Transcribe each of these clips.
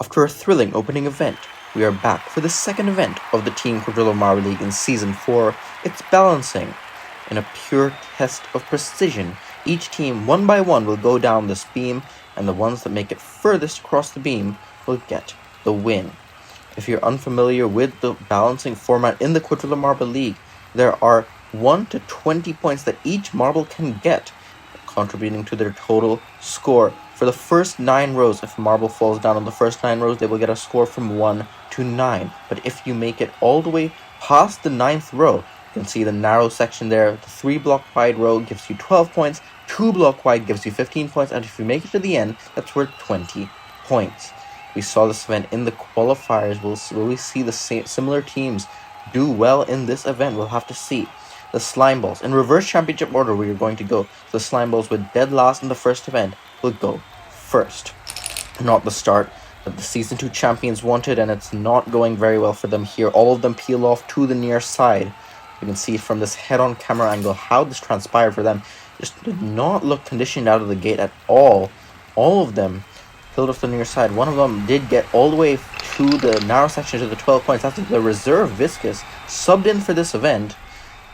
After a thrilling opening event, we are back for the second event of the Team Quadrilla Marble League in Season 4. It's balancing. In a pure test of precision, each team one by one will go down this beam, and the ones that make it furthest across the beam will get the win. If you're unfamiliar with the balancing format in the Quadrilla Marble League, there are 1 to 20 points that each marble can get, contributing to their total score. For the first 9 rows, if a marble falls down on the first 9 rows, they will get a score from 1 to 9. But if you make it all the way past the 9th row, you can see the narrow section there. The 3 block wide row gives you 12 points, 2 block wide gives you 15 points, and if you make it to the end, that's worth 20 points. We saw this event in the qualifiers. Will we see the similar teams do well in this event? We'll have to see. The slime balls, in reverse championship order we are going to go. The slime balls with dead last in the first event will go first. Not the start that the Season 2 champions wanted, and it's not going very well for them here. All of them peel off to the near side. You can see from this head-on camera angle how this transpired for them. Just did not look conditioned out of the gate at all. All of them peeled off the near side. One of them did get all the way to the narrow section to the 12 points. That's the reserve Viscous subbed in for this event.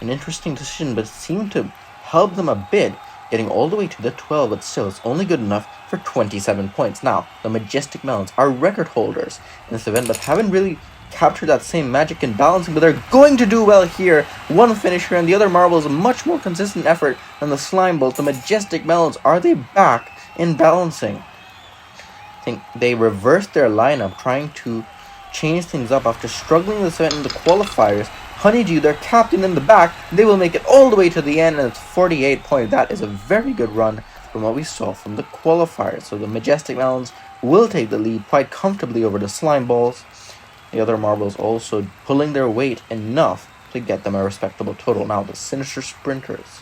An interesting decision, but it seemed to help them a bit, getting all the way to the 12, but still it's only good enough for 27 points. Now, the Majestic Melons are record holders in this event, but haven't really captured that same magic in balancing, but they're going to do well here. One finisher, and the other marble is a much more consistent effort than the Slime Balls. The Majestic Melons, are they back in balancing? I think they reversed their lineup, trying to change things up after struggling this event in the qualifiers. Honeydew, their captain in the back, they will make it all the way to the end, and it's 48 points. That is a very good run from what we saw from the qualifiers. So the Majestic Melons will take the lead quite comfortably over the Slime Balls. The other marbles also pulling their weight enough to get them a respectable total. Now the Sinister Sprinters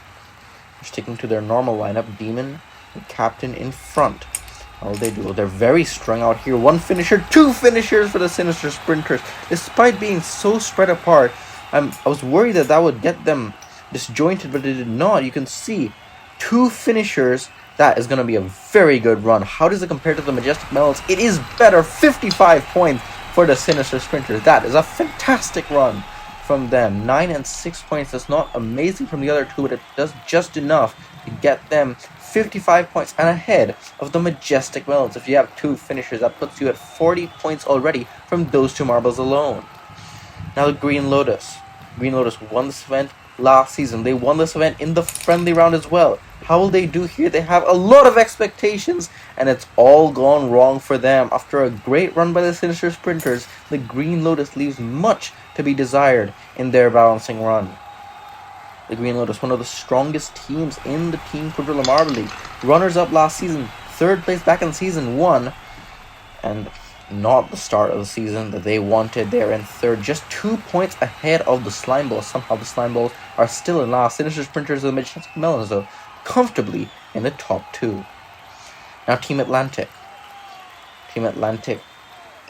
are sticking to their normal lineup. Demon, the captain in front. How will they do? They're very strung out here. 1 finisher, 2 finishers for the Sinister Sprinters. Despite being so spread apart, I was worried that would get them disjointed, but it did not. You can see 2 finishers. That is going to be a very good run. How does it compare to the Majestic Melons? It is better. 55 points for the Sinister Sprinters. That is a fantastic run from them. 9 and 6 points. That's not amazing from the other 2, but it does just enough to get them 55 points and ahead of the Majestic Melons. If you have 2 finishers, that puts you at 40 points already from those 2 marbles alone. Now the Green Lotus. Green Lotus won this event last season. They won this event in the friendly round as well. How will they do here? They have a lot of expectations, and it's all gone wrong for them. After a great run by the Sinister Sprinters, the Green Lotus leaves much to be desired in their balancing run. The Green Lotus, one of the strongest teams in the Team Quadrilla Marble League. Runners-up last season, 3rd place back in Season 1, and not the start of the season that they wanted. They're in 3rd, just 2 points ahead of the Slime Balls. Somehow the Slime Balls are still in last. Sinister Sprinters and the Majestic Melons, though, comfortably in the top 2. Now Team Atlantic. Team Atlantic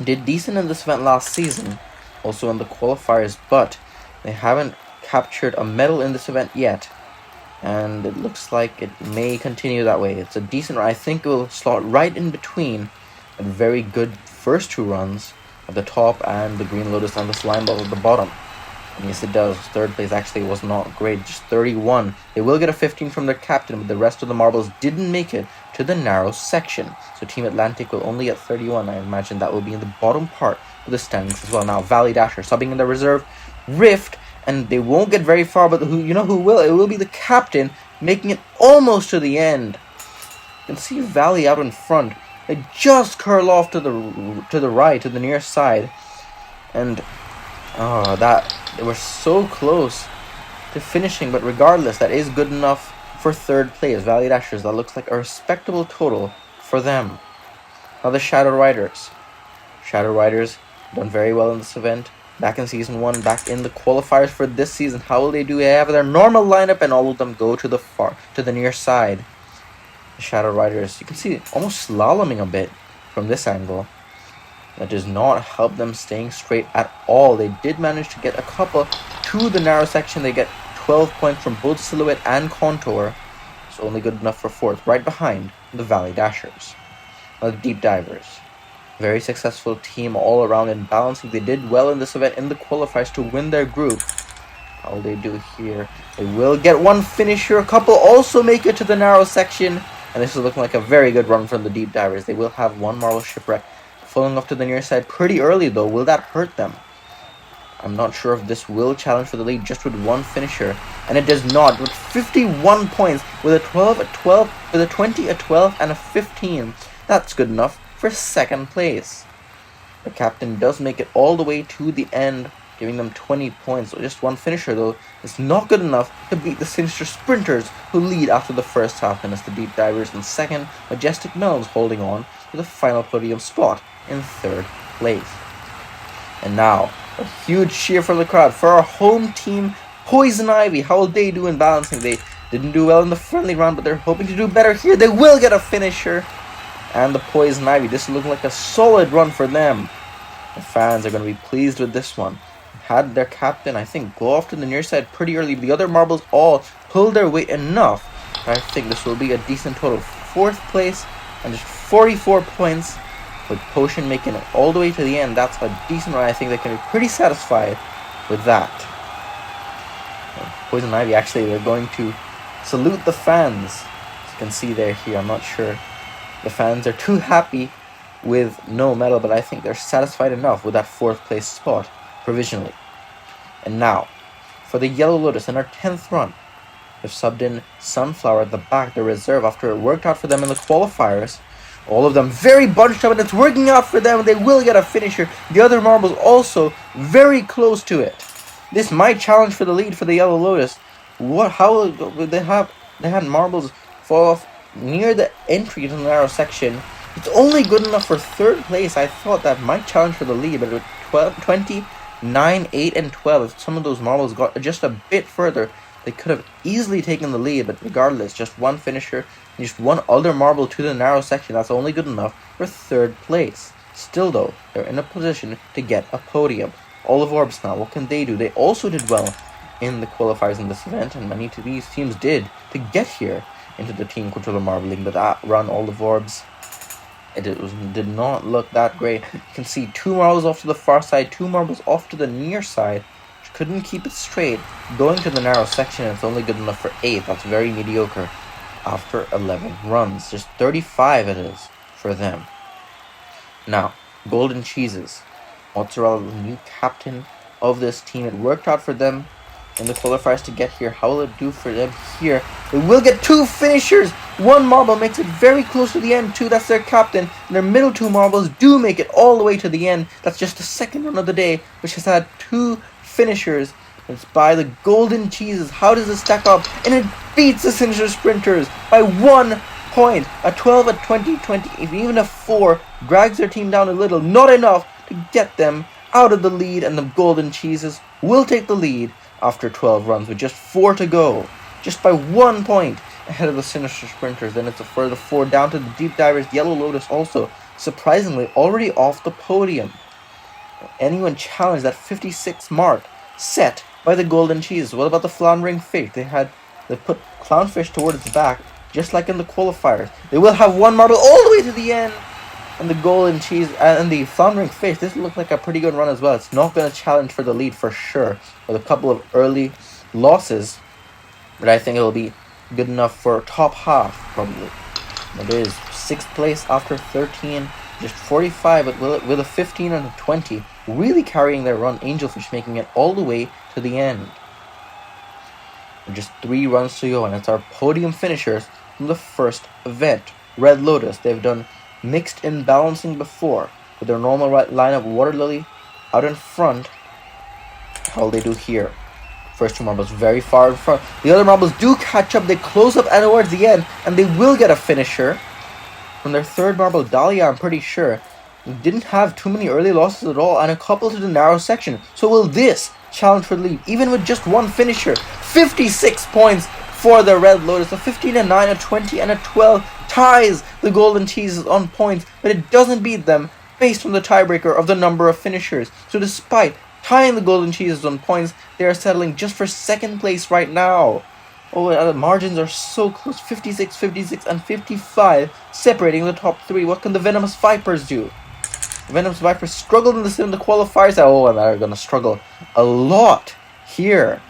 did decent in this event last season, also in the qualifiers, but they haven't captured a medal in this event yet, and it looks like it may continue that way. It's a decent run. I think it will slot right in between a very good first 2 runs at the top and the Green Lotus and the Slime Balls at the bottom. And yes, it does. 3rd place actually was not great, just 31. They will get a 15 from their captain, but the rest of the marbles didn't make it to the narrow section. So Team Atlantic will only get 31. I imagine that will be in the bottom part of the standings as well. Now Valley Dasher subbing in the reserve. Rift, and they won't get very far, but who will? It will be the captain, making it almost to the end. You can see Valley out in front. They just curl off to the right, to the near side, and they were so close to finishing. But regardless, that is good enough for 3rd place. Valley Dashers, that looks like a respectable total for them. Now the Shadow Riders. Shadow Riders done very well in this event. Back in Season 1, back in the qualifiers for this season. How will they do? They have their normal lineup, and all of them go to the near side. The Shadow Riders, you can see almost slaloming a bit from this angle. That does not help them staying straight at all. They did manage to get a couple to the narrow section. They get 12 points from both silhouette and contour. It's only good enough for 4th, right behind the Valley Dashers. Now the Deep Divers. Very successful team all around in balancing. They did well in this event in the qualifiers to win their group. How will they do here? They will get one finisher. A couple also make it to the narrow section. And this is looking like a very good run from the deep divers. They will have one marble shipwreck. Falling off to the near side pretty early though. Will that hurt them? I'm not sure if this will challenge for the lead just with one finisher. And it does not. With 51 points, with a 12, a 12, with a 20, a 12, and a 15. That's good enough for second place. The captain does make it all the way to the end, giving them 20 points. So just one finisher though is not good enough to beat the Sinister Sprinters, who lead after the first half, and it's the Deep Divers in second, Majestic Melons holding on to the final podium spot in third place. And now, a huge cheer from the crowd for our home team, Poison Ivy. How will they do in balancing? They didn't do well in the friendly round, but they're hoping to do better here. They will get a finisher. And the Poison Ivy, this is looking like a solid run for them. The fans are going to be pleased with this one. Had their captain, I think, go off to the near side pretty early. The other marbles all pulled their weight enough. I think this will be a decent total. Fourth place and just 44 points. With Potion making it all the way to the end, that's a decent run. I think they can be pretty satisfied with that. Poison Ivy, actually, they're going to salute the fans. As you can see there here, I'm not sure. The fans are too happy with no medal, but I think they're satisfied enough with that fourth place spot provisionally. And now, for the Yellow Lotus in our 10th run, they've subbed in Sunflower at the back, their reserve, after it worked out for them in the qualifiers. All of them very bunched up, and it's working out for them. They will get a finisher. The other marbles also very close to it. This might challenge for the lead for the Yellow Lotus. How will they have? They had marbles fall off near the entry to the narrow section. It's only good enough for third place. I thought that might challenge for the lead, but with 20, 9, 8, and 12, if some of those marbles got just a bit further, they could have easily taken the lead. But regardless, just one finisher, just one other marble to the narrow section, that's only good enough for third place. Still though, they're in a position to get a podium. Olive Orbs now, what can they do? They also did well in the qualifiers in this event, and many of these teams did to get here into the Team Quadrilla Marble League. But that run, Olive Orbs, did not look that great. You can see 2 marbles off to the far side, 2 marbles off to the near side. Couldn't keep it straight. Going to the narrow section, it's only good enough for 8. That's very mediocre after 11 runs. Just 35 it is for them. Now, Golden Cheeses. Mozzarella, the new captain of this team. It worked out for them in the qualifiers to get here. How will it do for them here? They will get 2 finishers. 1 marble makes it very close to the end too. That's their captain. And their middle 2 marbles do make it all the way to the end. That's just the second run of the day, which has had 2 finishers. It's by the Golden Cheeses. How does it stack up? And it beats the Sinister Sprinters by 1 point. A 12, a 20, 20, even a 4 drags their team down a little. Not enough to get them out of the lead, and the Golden Cheeses will take the lead after 12 runs with just 4 to go. Just by 1 point ahead of the Sinister Sprinters. Then it's a further 4 down to the Deep Divers. Yellow Lotus also, surprisingly, already off the podium. Anyone challenge that 56 mark set by the Golden Cheese? What about the Floundering Fish? They put Clownfish toward its back, just like in the qualifiers. They will have 1 marble all the way to the end. And the Golden Cheese and the Floundering Fish, this looked like a pretty good run as well. It's not going to challenge for the lead for sure, with a couple of early losses, but I think it will be good enough for top half, probably. It is 6th place after 13, just 45, but with a 15 and a 20, really carrying their run. Angelfish making it all the way to the end. Just 3 runs to go, and it's our podium finishers from the first event. Red Lotus, they've done mixed in balancing before, with their normal right lineup. Water Lily out in front. How will they do here? First 2 marbles very far in front. The other marbles do catch up. They close up towards the end, and they will get a finisher. From their 3rd marble, Dahlia, I'm pretty sure, didn't have too many early losses at all, and a couple to the narrow section. So will this challenge for the lead, even with just 1 finisher? 56 points for the Red Lotus. A 15, a 9, a 20, and a 12 ties the Golden Cheeses on points, but it doesn't beat them based on the tiebreaker of the number of finishers. So despite tying the Golden Cheeses on points, they are settling just for 2nd place right now. Oh, the margins are so close. 56, 56, and 55 separating the top 3. What can the Venomous Vipers do? Venom's Vipers struggled in the qualifiers. Oh, and they're going to struggle a lot here.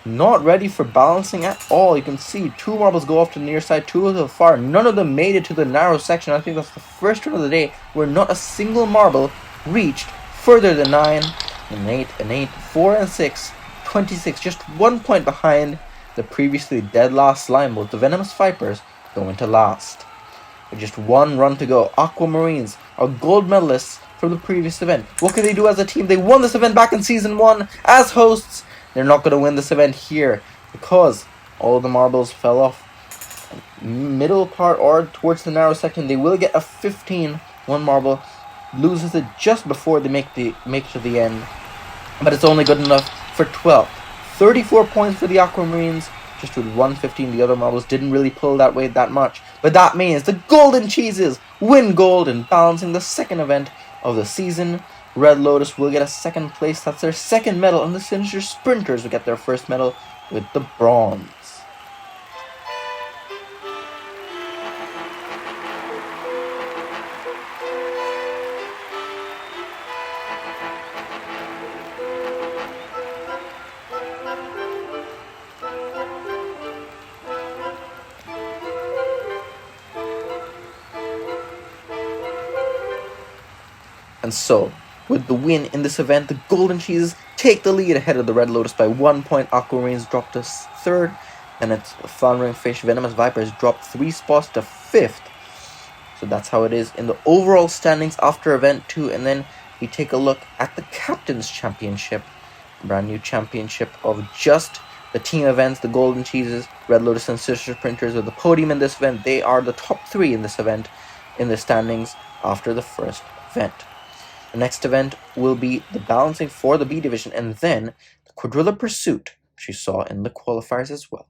Not ready for balancing at all. You can see 2 marbles go off to the near side, 2 to the far. None of them made it to the narrow section. I think that's the first one of the day where not a single marble reached further than 9, and 8, and 8, 4, and 6, 26. Just 1 point behind the previously dead last slime boat. The Venomous Vipers go into last. With just 1 run to go, Aquamarines are gold medalists from the previous event. What can they do as a team? They won this event back in Season 1 as hosts. They're not going to win this event here because all the marbles fell off middle part or towards the narrow section. They will get a 15. 1 marble loses it just before they make it to the end, but it's only good enough for 12. 34 points for the Aquamarines, just with 115. The other marbles didn't really pull that weight that much, but that means the Golden Cheeses win gold in balancing the second event of the season. Red Lotus will get a 2nd place. That's their 2nd medal, and the Sinister Sprinters will get their 1st medal with the bronze. And so, with the win in this event, the Golden Cheeses take the lead ahead of the Red Lotus by 1 point. Aquamarines dropped to 3rd, and its Floundering Fish Venomous Vipers dropped 3 spots to 5th. So that's how it is in the overall standings after event 2. And then we take a look at the Captain's Championship, a brand new championship of just the team events. The Golden Cheeses, Red Lotus, and Sister Sprinters are the podium in this event. They are the top 3 in this event in the standings after the first event. The next event will be the balancing for the B division, and then the Quadrilla Pursuit, which you saw in the qualifiers as well.